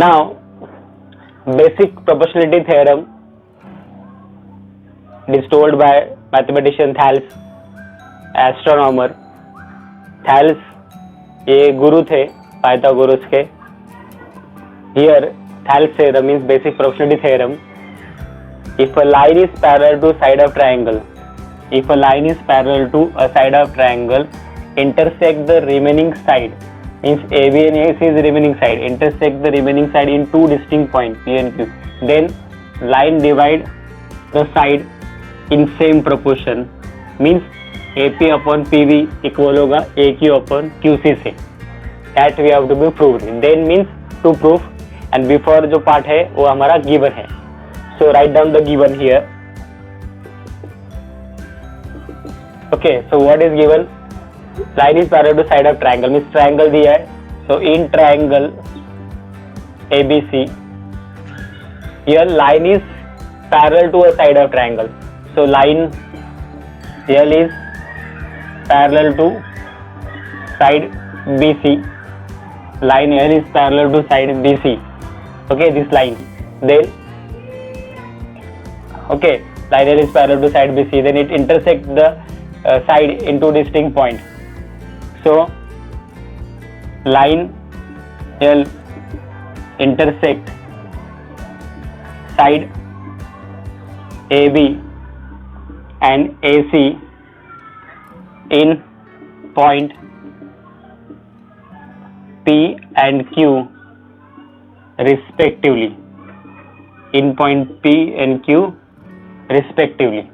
Now, basic proportionality theorem is told by mathematician Thales, astronomer. Thales ये गुरु थे Pythagoras के. Here Thales theorem means basic proportionality theorem. If a line is parallel to side of triangle, if a line is parallel to a side of triangle, intersect the remaining side, means AB and AC is the remaining side, intersect the remaining side in two distinct points P and Q. Then line divide the side in same proportion, means AP upon PV equal होगा AQ upon QC से. That we have to be proved. Then means to prove, and before जो part है वो हमारा given है. So write down the given here. Okay, so what is given? Line is parallel to side of triangle, means triangle दिया है. So in triangle ABC, here line is parallel to a side of triangle. So line here is parallel to side BC. Line here is parallel to side BC. Okay, this line. Then okay, line here is parallel to side BC. Then it intersects the side into distinct point. So line L intersect side AB and AC in point P and Q respectively. In point P and Q respectively.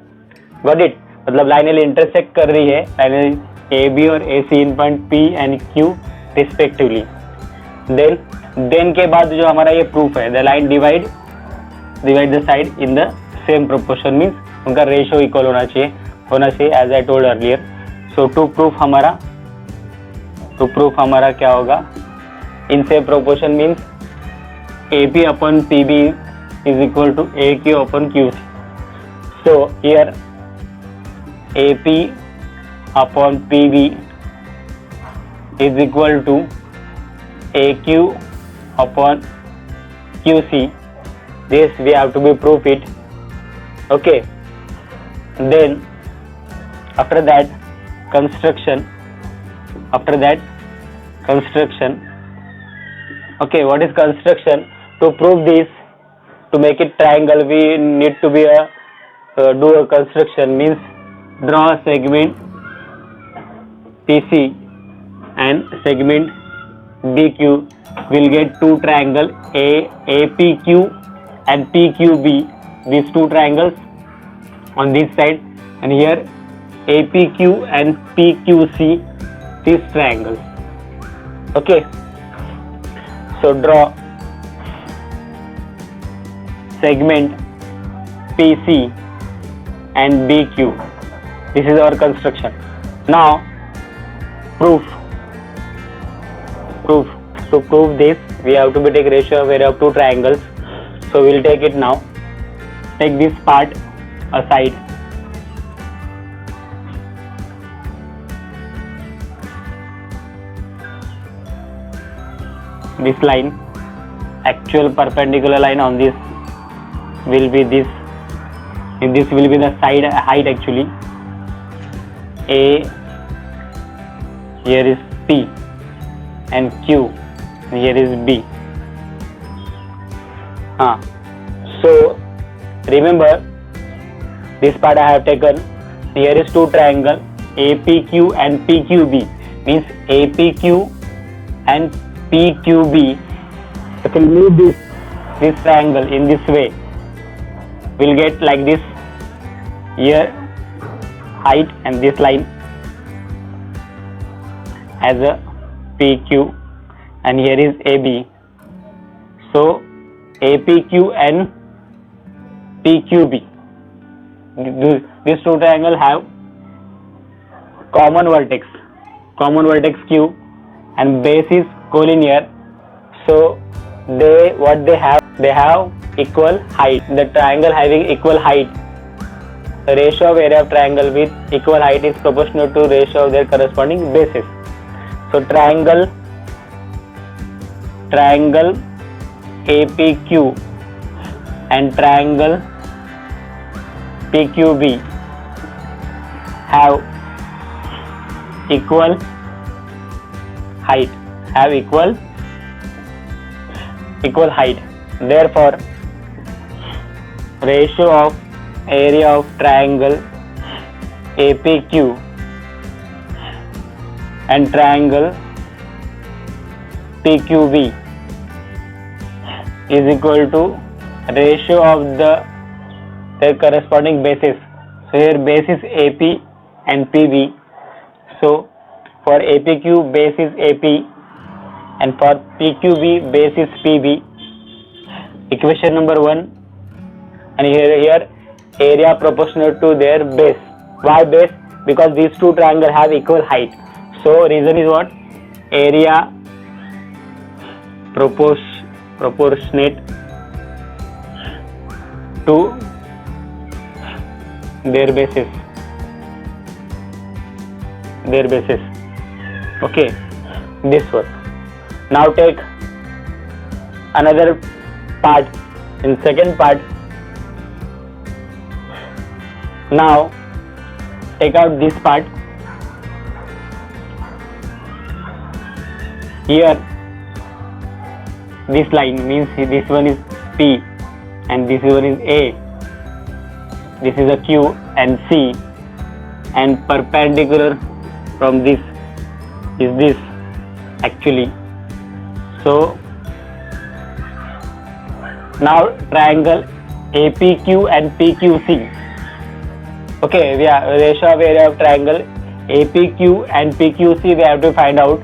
Got it? मतलब line L intersect कर रही है line A B और A C in point P and Q respectively. Then के बाद जो हमारा ये प्रूफ है, the line divide the side in the same proportion, means उनका रेशियो इक्वल होना चाहिए as I told earlier. So to proof हमारा क्या होगा, in same proportion means A P upon P B is equal to A Q upon Q C. So here AP upon PB is equal to AQ upon QC. This we have to be prove it. Okay. Then after that construction. Okay, what is construction? To prove this, to make it triangle, we need to be do a construction, means draw a segment PC and segment BQ. Will get two triangle APQ and PQB, these two triangles on this side, and here APQ and PQC, these triangles. Okay, so draw segment PC and BQ. This is our construction. Now proof. To prove this, we have to take ratio of area of two triangles. So we will take it now. Take this part aside. This line, actual perpendicular line on this will be this. And this will be the side height actually. A, here is P and Q, and here is B. So remember this part I have taken. Here is two triangle APQ and PQB, means APQ and PQB. If we move this triangle in this way, we'll get like this. Here height and this line as a PQ, and here is AB. So APQ and PQB, these two triangles have common vertex Q, and base is collinear. So they have equal height. The triangle having equal height, the ratio of area of triangle with equal height is proportional to ratio of their corresponding bases. So triangle APQ and triangle PQB have equal height. Therefore, ratio of area of triangle APQ and triangle PQB is equal to ratio of their corresponding bases. So here base is AP and PB. So for APQ base is AP and for PQB base is PB. Equation number 1. And here area proportional to their base. Why base? Because these two triangles have equal height. So reason is what? Area proportionate to their bases. Okay, this one. Now take another part. In second part, now take out this part. Here this line means this one is P and this one is A. This is a Q and C, and perpendicular from this is this actually. So now triangle APQ and PQC. Okay, we have ratio of area of triangle APQ and PQC. We have to find out.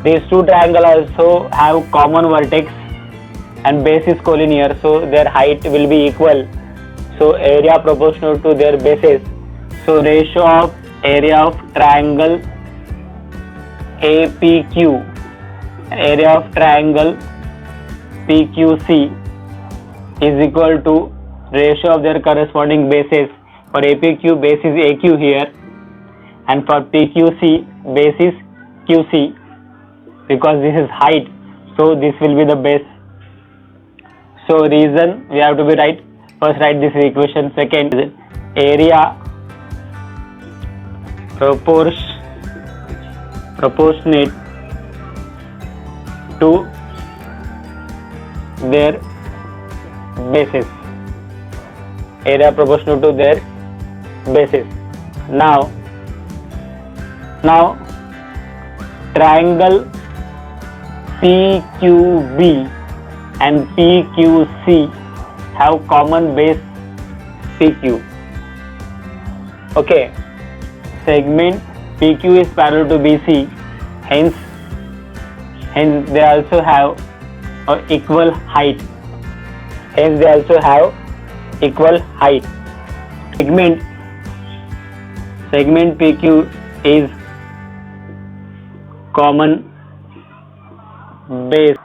These two triangles also have common vertex and base is collinear, so their height will be equal. So area proportional to their bases. So ratio of area of triangle APQ and area of triangle PQC is equal to ratio of their corresponding bases. For APQ base is AQ here and for PQC base is QC. Because this is height, so this will be the base. So reason we have to be right. First write this equation. Second is area proportionate to their bases. Area proportional to their bases. Now triangle PQB and PQC have common base PQ. Okay, segment PQ is parallel to BC, hence they also have equal height. Segment PQ is common base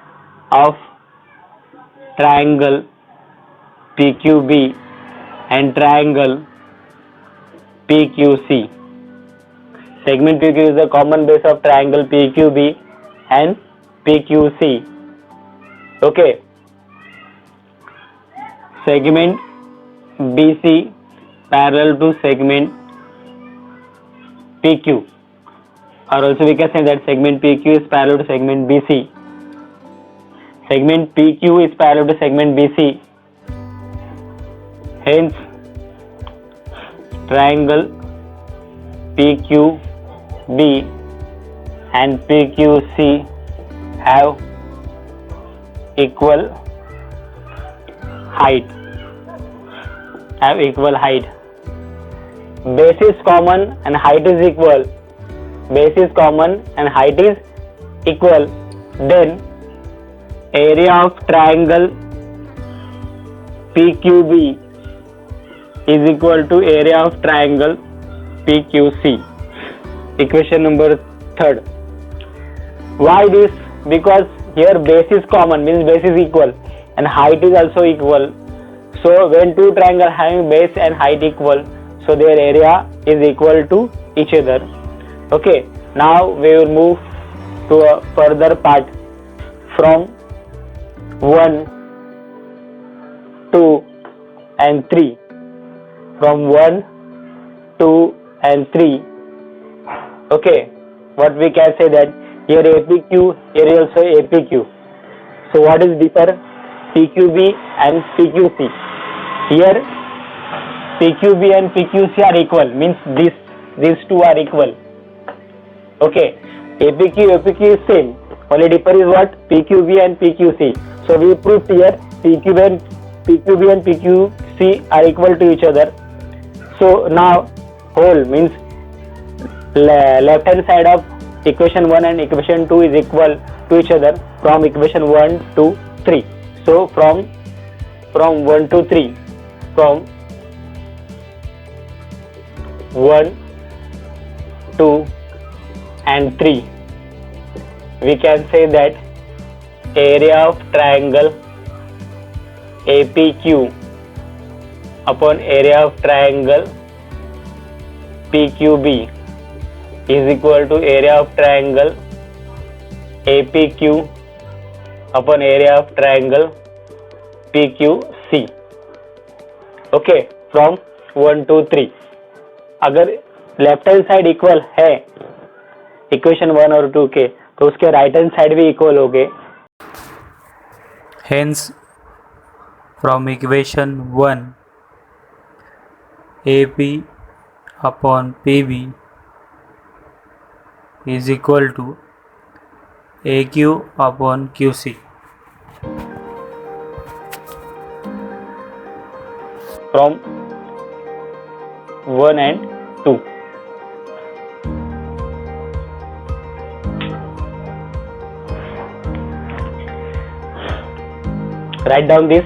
of triangle PQB and triangle PQC. Segment PQ is the common base of triangle PQB and PQC. Okay. Segment BC parallel to segment PQ, or also we can say that segment PQ is parallel to segment BC. Segment PQ is parallel to segment BC. Hence, triangle PQB and PQC have equal height. Base is common and height is equal. Then area of triangle PQB is equal to area of triangle PQC. Equation number 3. Why this? Because here base is common, means base is equal, and height is also equal. So when two triangles having base and height equal, so their area is equal to each other. Okay, now we will move to a further part from 1 and 3. From 1, 2 and 3. Okay, what we can say that here APQ, here also APQ. So what is differ? PQB and PQC. Here PQB and PQC are equal, means these two are equal. Okay, APQ is same, only differ is what? PQB and PQC. So we proved here PQB and PQC are equal to each other. So now whole means left hand side of equation 1 and equation 2 is equal to each other from equation 1 to 3. So from 1 to 3, from 1, 2 and 3, we can say that area of triangle APQ upon area of triangle PQB is equal to area of triangle APQ upon area of triangle PQC. Okay, from 1 to 3. अगर left hand side equal है equation 1 और 2 के, तो उसके right hand side भी equal हो गए. Hence, from equation 1, AP upon PB is equal to AQ upon QC. From 1 and 2. Write down this.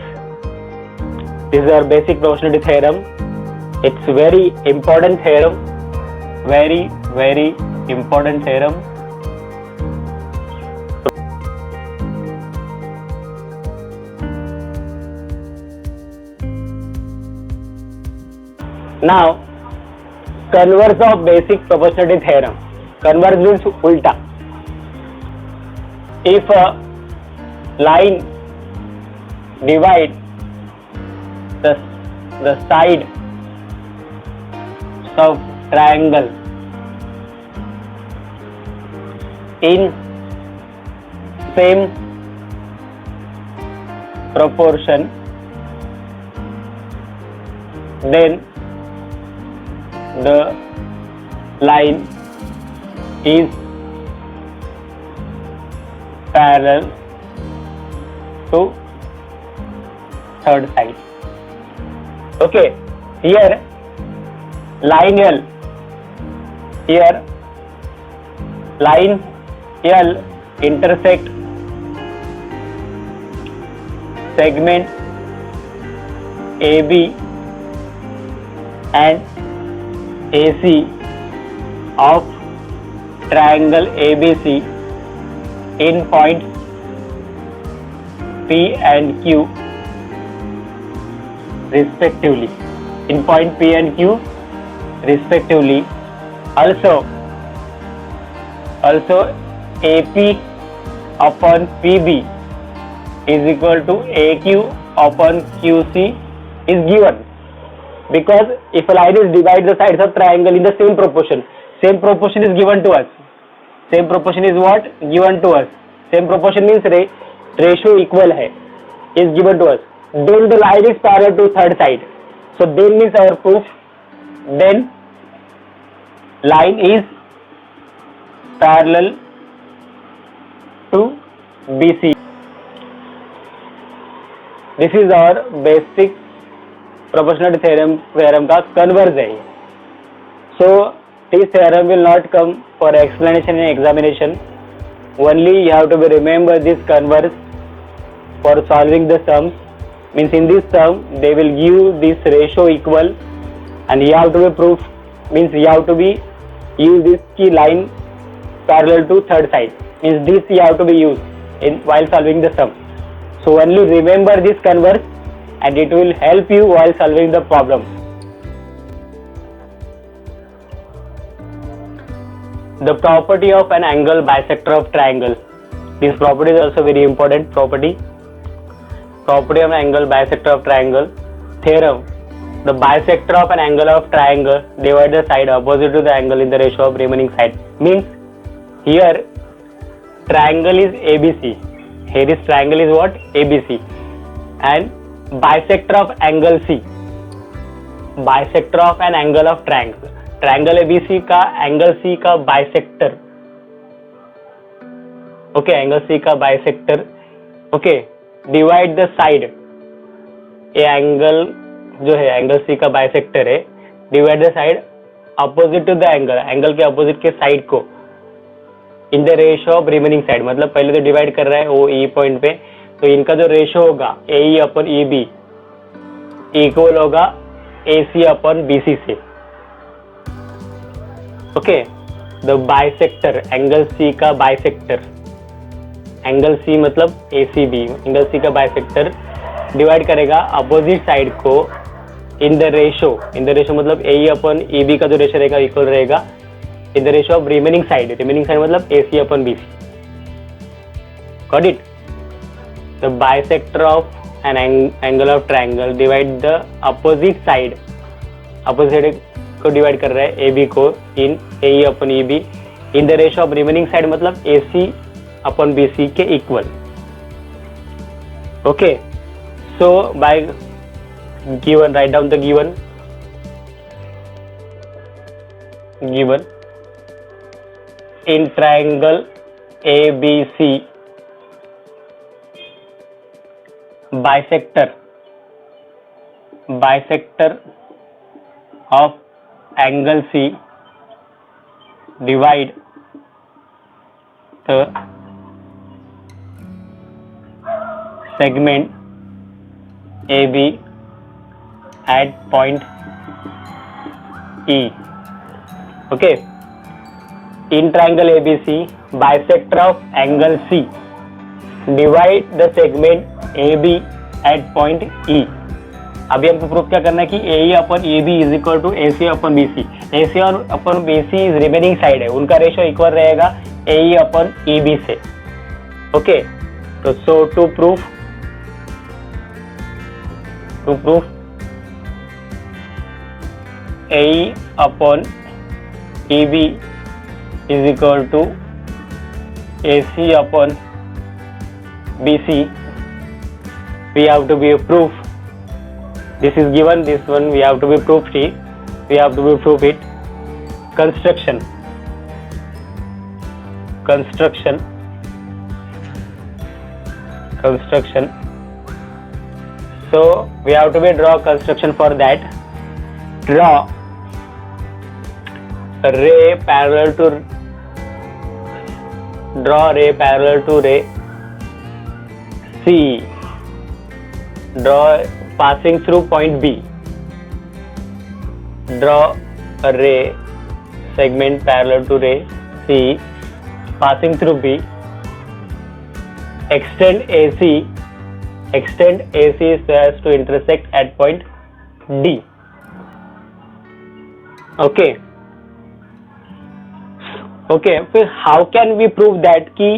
This is our basic proportionality theorem. It's very important theorem. Very important theorem. Now, converse of basic proportionality theorem. Converse means ulta. If a line divide the side of triangle in same proportion, then the line is parallel to third side. Okay, here line L, here line L intersect segment AB and AC of triangle ABC in points P and Q respectively. In point P and Q respectively. Also AP upon PB is equal to AQ upon QC is given, because if a line is divide the sides of triangle in the same proportion is given to us. Same proportion is what? Given to us. Same proportion means ratio equal है, is given to us. Then the line is parallel to third side. So then means our proof, then line is parallel to BC. This is our basic proportionality theorem का converse है. So this theorem will not come for explanation in examination. Only you have to remember this converse for solving the sums. Means in this sum they will give this ratio equal, and you have to be proof, means you have to be use this key line parallel to third side, means this you have to be used in while solving the sum. So only remember this converse and it will help you while solving the problem. The property of an angle bisector of triangle. This property is also very important property. Property of an angle bisector of triangle. theorem, the bisector of an angle of triangle divide the side opposite to the angle in the ratio of remaining side. Means here triangle is ABC. Here is triangle is what? ABC. And bisector of angle C. Bisector of an angle of triangle. Triangle ABC का angle C का bisector. Okay, angle C का bisector. Okay, divide the side. ये angle जो है angle C का bisector है. Divide the side opposite to the angle. Angle के opposite के side को in the ratio of remaining side. मतलब पहले तो divide कर रहा है वो E point पे, तो इनका जो ratio होगा AE अपन EB equal होगा AC अपन BC से. Okay, the bisector angle C का बाइसेक्टर, एंगल C मतलब ACB, एंगल C का बाइसेक्टर डिवाइड करेगा अपोजिट साइड को इन द रेशो मतलब AE अपन EB का जो रेशो रहेगा इक्वल रहेगा in the ratio of remaining side मतलब AC upon BC. Got it? The bisector of an angle of triangle divide the opposite side को divide कर रहा है AB को इन AE upon EB in the ratio of remaining side मतलब AC upon BC के equal. Okay, so bye given, write down the given in triangle ABC bisector of angle C divide the segment AB at point E. Okay, in triangle ABC bisector of angle C divide the segment AB at point E. अभी हमको proof क्या करना है कि AE upon AB is equal to AC upon BC. AC और upon BC is remaining side है, उनका ratio equal रहेगा AE अपन EB से. ओके, तो so to proof AE upon EB is equal to AC upon BC, we have to be proof. This is given, this one we have to be proved it. We have to be prove it. Construction. So we have to be draw construction for that. Draw ray parallel to ray C. Draw passing through point B. Draw a ray segment parallel to ray C passing through B. Extend AC so as to intersect at point D. Okay, फिर how can we prove that कि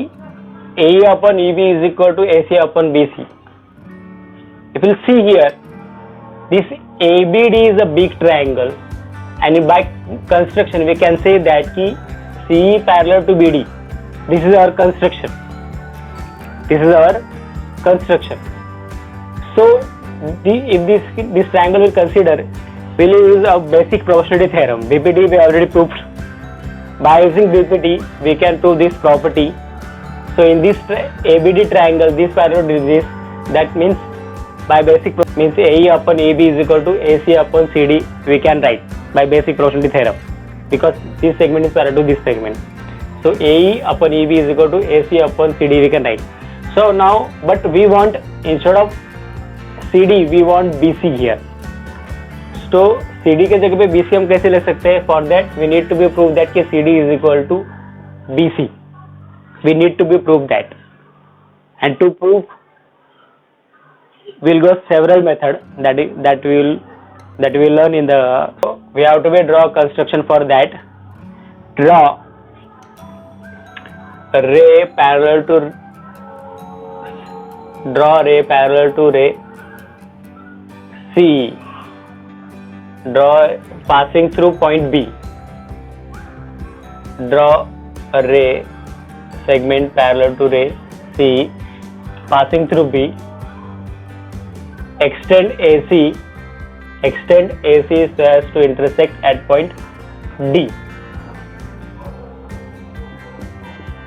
AE upon EB is equal to AC upon BC? If you see here, this ABD is a big triangle, and by construction we can say that कि CE parallel to BD. This is our construction. So if this triangle will consider, we'll use a basic proportionality theorem. BPT we already proved. By using BPT we can prove this property. So in this ABD triangle, this parallel to this, that means by basic means AE upon AB is equal to AC upon CD we can write by basic proportionality theorem, because this segment is parallel to this segment. So AE upon EB is equal to AC upon CD we can write. So now, but we want, instead of CD we want BC here. So CD के जगह पे BC हम कैसे ले सकते हैं? For that we need to be prove that कि CD is equal to BC. We need to be prove that, and to prove we'll go several methods that we will learn in the. So we have to be draw construction for that. Draw ray parallel to ray CE. Draw passing through point B. Draw a ray segment parallel to ray CE passing through B. Extend AC so as to intersect at point D.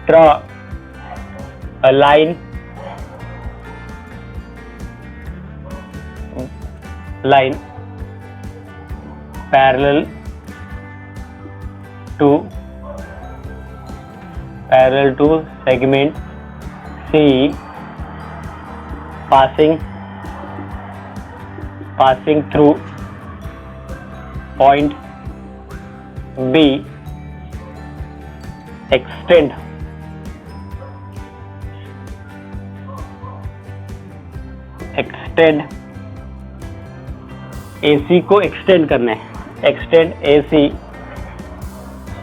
Draw a line parallel to segment CE passing through point B. Extend AC को extend करना है. Extend AC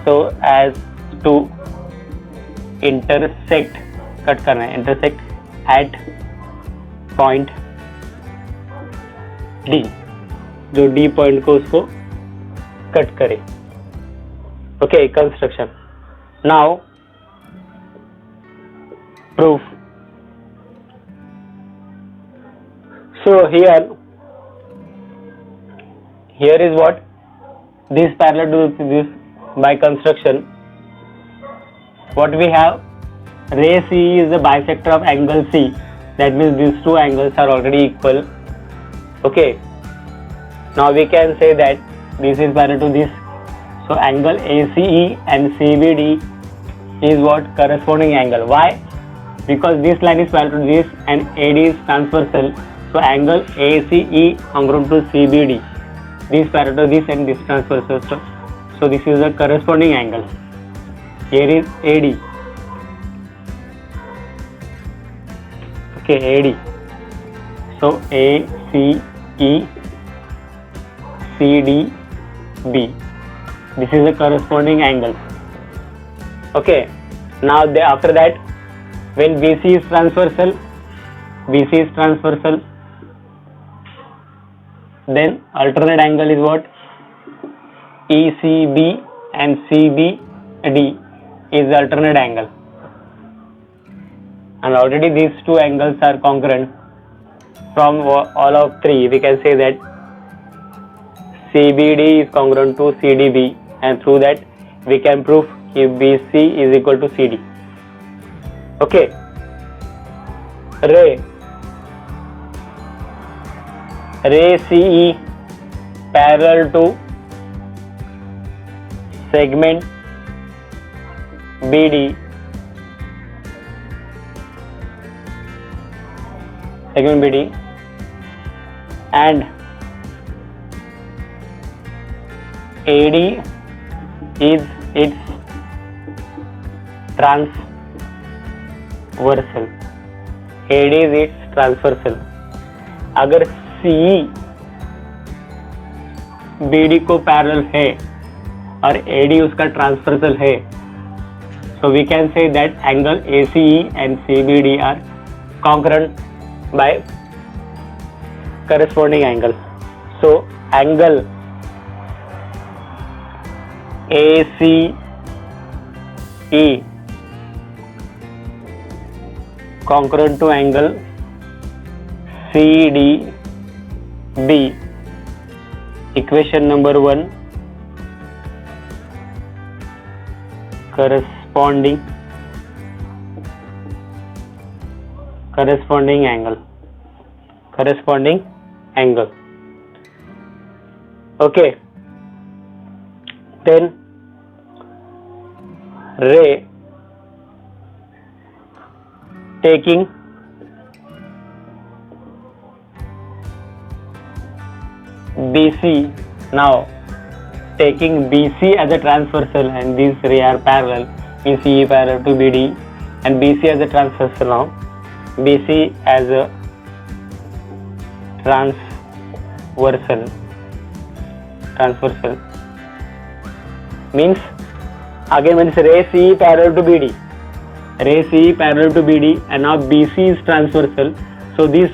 so as to intersect at point D. जो D point को उसको cut करे. Okay, construction. Now proof. So here is what this parallel to this by construction. What we have, ray CE is the bisector of angle C. That means these two angles are already equal. Okay. Now we can say that this is parallel to this. So angle ACE and CBD is what? Corresponding angle. Why? Because this line is parallel to this and AD is transversal. So angle ACE congruent to CBD. This parallel to this and this transversal. So this is the corresponding angle. Here is AD. Okay, AD. So ACE CDB. This is the corresponding angle. Okay. Now after that, when BC is transversal, then alternate angle is what? ECB and CBD is alternate angle. And already these two angles are congruent. From all of three, we can say that CBD is congruent to CDB, and through that we can prove if BC is equal to CD. Okay. Ray CE parallel to segment BD, and AD is its transversal. AD is its transversal. अगर CE BD को parallel है और AD उसका transversal है, so we can say that angle ACE and CBD are congruent by corresponding angle. So angle ACE congruent to angle CDB. Equation number 1. Corresponding angle. Okay. Then ray taking BC, now taking BC as a transversal and these ray are parallel, means CE parallel to BD and BC as a transversal. Now BC as a transversal means again means ray CE parallel to BD, and now BC is transversal, so this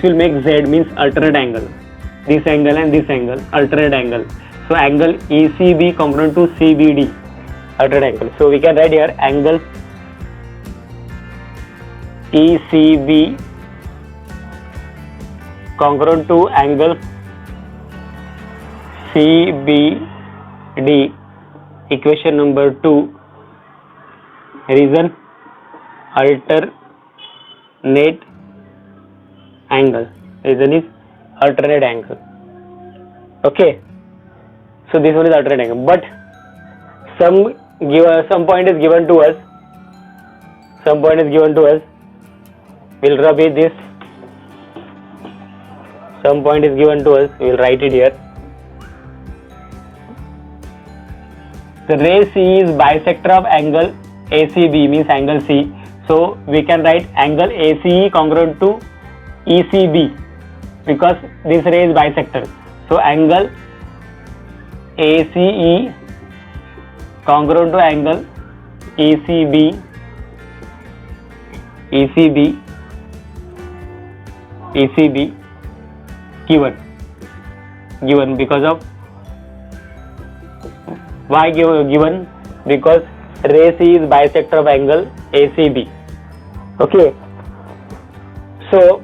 will make Z, means alternate angle. this angle and this angle, alternate angle. So angle ECB congruent to CBD, alternate angle. So we can write here angle ECB congruent to angle CBD. Equation number 2, reason alternate angle. Reason is alternate angle. Okay, so this one is alternate angle, but some point is given to us. Some point is given to us. We'll rub it this. Some point is given to us. We'll write it here. The ray C is bisector of angle ACB, means angle C. So we can write angle ACE congruent to ECB because this ray is bisector. So angle ACE congruent to angle ECB given because of why given? Because ray C is bisector of angle ACB. Okay, so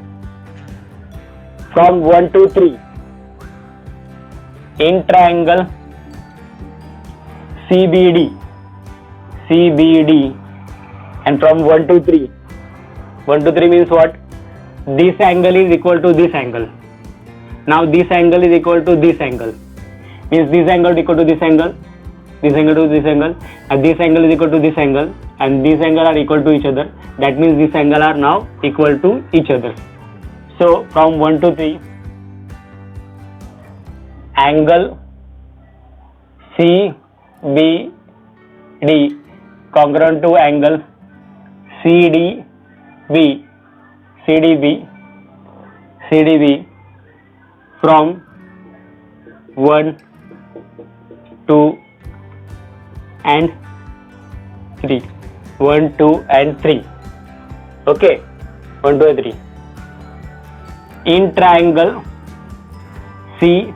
from 1 to 3 in triangle CBD, and from 1 to 3 means what? This angle is equal to this angle. Now this angle is equal to this angle, means this angle is equal to this angle, this angle to this angle, and this angle is equal to this angle, and this angle are equal to each other. That means this angle are now equal to each other. So from 1 to 3 angle CBD congruent to angle CDB from 1, 2 and 3. 1, 2 and 3. Okay, 1, 2 and 3. In triangle CBD,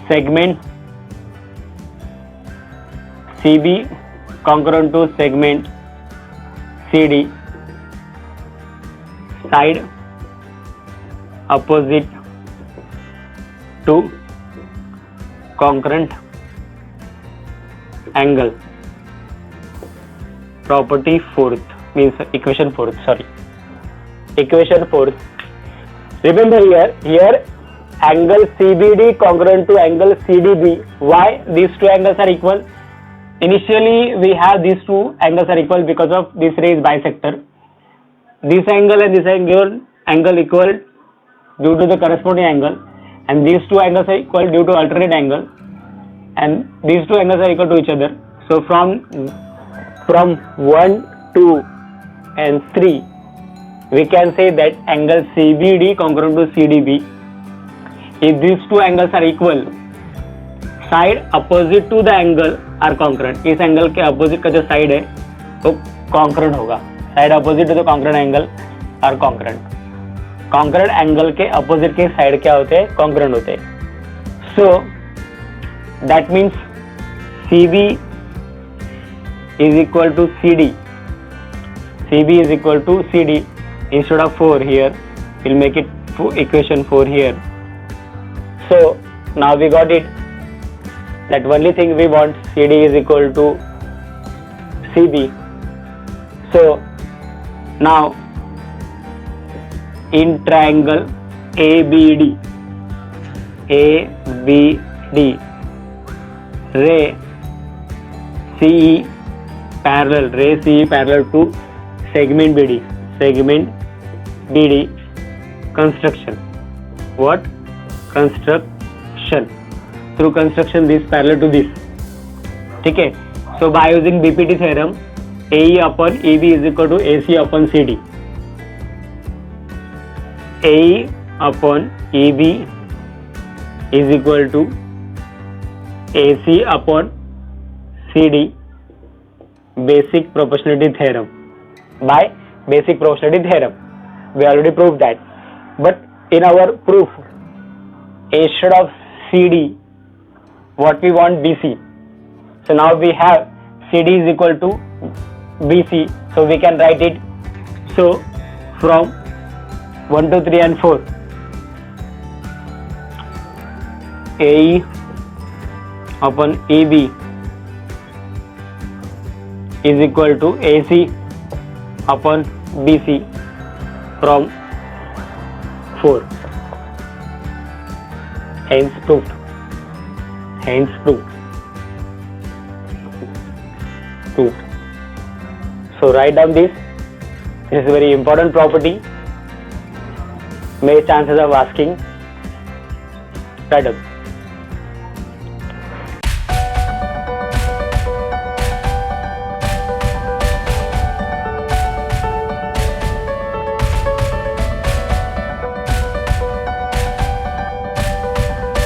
segment CB congruent to segment CD, side opposite to congruent angle. Property 4th, means equation 4th, sorry. Equation 4th. Remember here angle CBD congruent to angle CDB. Why these two angles are equal? Initially we have these two angles are equal because of this ray is bisector. This angle and this angle equal due to the corresponding angle, and these two angles are equal due to alternate angle, and these two angles are equal to each other. So from 1, 2 and 3 we can say that angle CBD congruent to CDB. If these two angles are equal, side opposite to the angle are concurrent. इस angle के opposite का जो side है वो concurrent होगा. Side opposite to the concurrent angle are concurrent. Concurrent angle के opposite के side क्या होते हैं? कॉन्करेंट होते हैं. So that means CB is equal to CD. CB is equal to CD. Instead of 4 here, we'll make it equation 4 here. So now we got it. That only thing we want, CD is equal to CB. So now in triangle ABD, ray CE parallel to segment BD, construction. What? Construction. Through construction this parallel to this. ठीक है. So by using BPT theorem, AE upon EB is equal to AC upon CD. AE upon EB is equal to AC upon CD. Basic proportionality theorem. By basic proportionality theorem. We already proved that. But in our proof, instead of CD, what we want BC. So now we have CD is equal to BC. So we can write it. So from 1, 2, 3 and 4. AE upon EB is equal to AC upon BC from 4. Hence proved. Hence proved. Proved. So write down this. This is a very important property. May chances of asking. Write down.